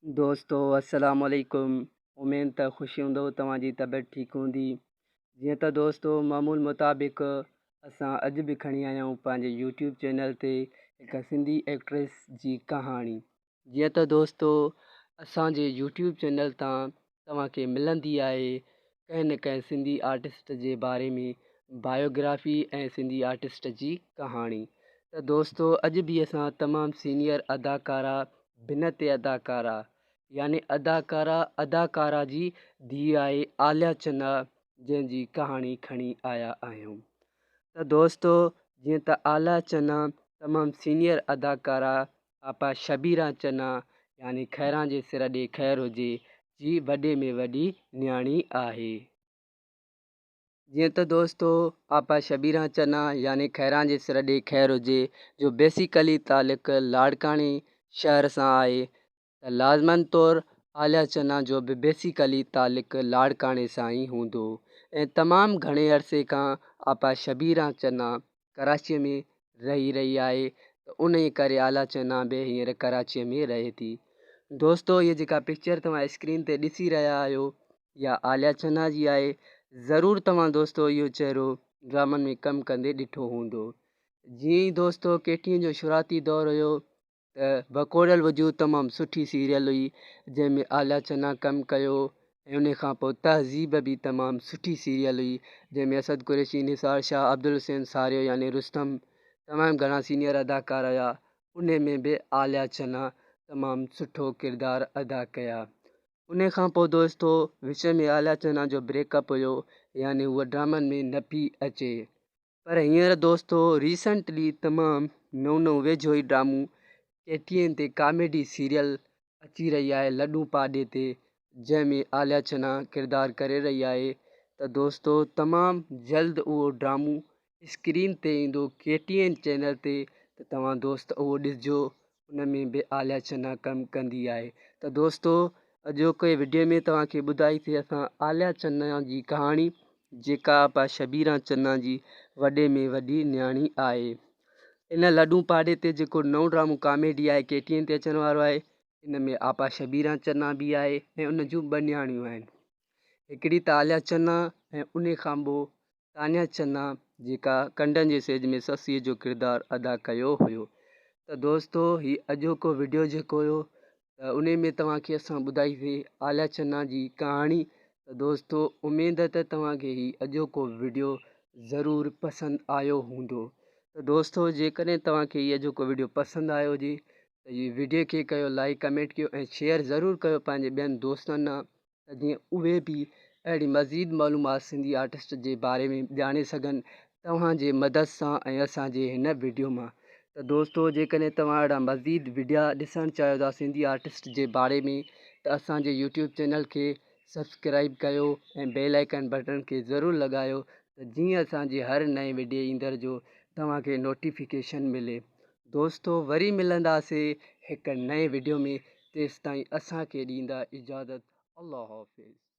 दोस्तों अस्सलाम वालेकुम। उमेद त ख़ुशी हूंदव तव्हांजी तबियत ठीकु हूंदी। जीअं त दोस्तो मामूल मुताबिक़ असां अॼु बि खणी आया आहियूं पंहिंजे यूट्यूब चैनल ते हिकु सिंधी एक्ट्रेस जी कहाणी। जीअं त दोस्तो असांजे यूट्यूब चैनल तां तव्हांखे मिलंदी आहे कंहिं न कंहिं सिंधी आर्टिस्ट जे बारे में बायोग्राफी ऐं सिंधी आर्टिस्ट जी कहाणी। त दोस्तो अॼु बि असां तमामु सीनियर अदाकारा बिनते अदाकारा यानी अदाकारा जी धीउ आहे आलिया चना जंहिंजी कहाणी खणी आया आहियूं। त दोस्तो जीअं त आलिया चना तमामु सीनियर अदाकारा आपा शबीरा चना यानी खैरां जे सिर ॾे ख़ैरु हुजे जी वॾे में वॾी न्याणी आहे। जीअं त दोस्तो आपा शबीरा चना यानी खैरां जे सिर ॾे ख़ैरु हुजे जो बेसिकली तालुक़ु लाड़काणे शहर सां आहे, त लाज़मन तौरु आलिया चना जो बि बेसिकली तालुक़ु लाड़काणे सां ई हूंदो ऐं तमामु घणे अरसे खां आपा शबीरा चना कराचीअ में रही आहे, त उन जे करे आलिया चना बि हींअर कराचीअ में रहे थी। दोस्तो इहा जेका पिक्चर तव्हां स्क्रीन ते ॾिसी रहिया आहियो इहा आलिया चना जी आहे। ज़रूरु तव्हां दोस्तो इहो चहिरो ड्रामनि में कमु कंदे ॾिठो हूंदो। जीअं ई दोस्तो केटीअ जो शुरूआती दौरु हुयो त बकोड़ल वजूद तमामु सुठी सीरियल हुई जंहिंमें आलिया चना कमु कयो ऐं उन खां पोइ तहज़ीब बि तमामु सुठी सीरियल हुई जंहिंमें असद कुरैशी, निसार शाह, अब्दुल हुसैन सारियो यानी रुस्तम तमामु घणा सीनियर अदाकार हुया। उन में बि आलिया चना तमामु सुठो किरदारु अदा कया। उन खां पोइ दोस्तो विच में आलिया चना जो ब्रेकअप हुयो यानी उहा ड्रामनि में न पई अचे, पर हींअर दोस्तो रीसेंटली तमामु नओं वेझो ई ड्रामो केटीएन ते कॉमेडी सीरियल अची रही आहे लॾूं पाॾे ते, जंहिंमें आलिया चना किरदारु करे रही आहे। त दोस्तो तमामु जल्द उहो ड्रामो स्क्रीन ते ईंदो केटीएन चैनल ते, त तव्हां दोस्त उहो ॾिसिजो। उन में बि आलिया चना कमु कंदी आहे। त दोस्तो अॼोके विडियो में तव्हांखे ॿुधाईसीं असां आलिया चना जी कहाणी जेका आपा शबीरा चना जी वॾे में वॾी न्याणी आहे। इन लॾूं पाॾे ते जेको नओं ड्रामो कॉमेडी आहे केटीएन ते अचण वारो आहे, इन में आपा शबीरा चना बि आहे ऐं उन जूं ॿ न्याणियूं आहिनि, हिकिड़ी त आलिया चना ऐं उन खां पोइ तानिया चना जेका कंडनि जे सेज में ससीअ जो किरदारु अदा कयो हुयो। त दोस्तो हीउ अॼोको विडियो जेको हुयो त उन में तव्हांखे असां ॿुधाईसीं आलिया चना जी कहाणी। त दोस्तो उमेद त तव्हांखे हीउ अॼोको विडियो ज़रूरु पसंदि आयो हूंदो। त दोस्तो जेकॾहिं तव्हांखे हीउ अॼोको विडियो पसंदि आयो हुजे त हीउ विडियो खे कयो लाइक, कमेंट कयो ऐं शेयर ज़रूरु कयो पंहिंजे ॿियनि दोस्तनि सां, त जीअं उहे बि अहिड़ी मज़ीद मालूमात सिंधी आर्टिस्ट जे बारे में ॼाणे सघनि तव्हांजे मदद सां ऐं असांजे हिन विडियो मां। त दोस्तो जेकॾहिं तव्हां अहिड़ा मज़ीद विडिया ॾिसणु चाहियो था सिंधी आर्टिस्ट जे बारे में त असांजे यूट्यूब चैनल खे सब्सक्राइब कयो ऐं बेल आइकन बटन खे ज़रूरु लॻायो, त जीअं असांजे हर नए विडियो ईंदड़ जो तव्हांखे नोटिफिकेशन मिले। दोस्तो वरी मिलंदासीं हिकु नए विडियो में, तेसिताईं असांखे ॾींदा इजाज़त। अल्लाह हाफ़िज़।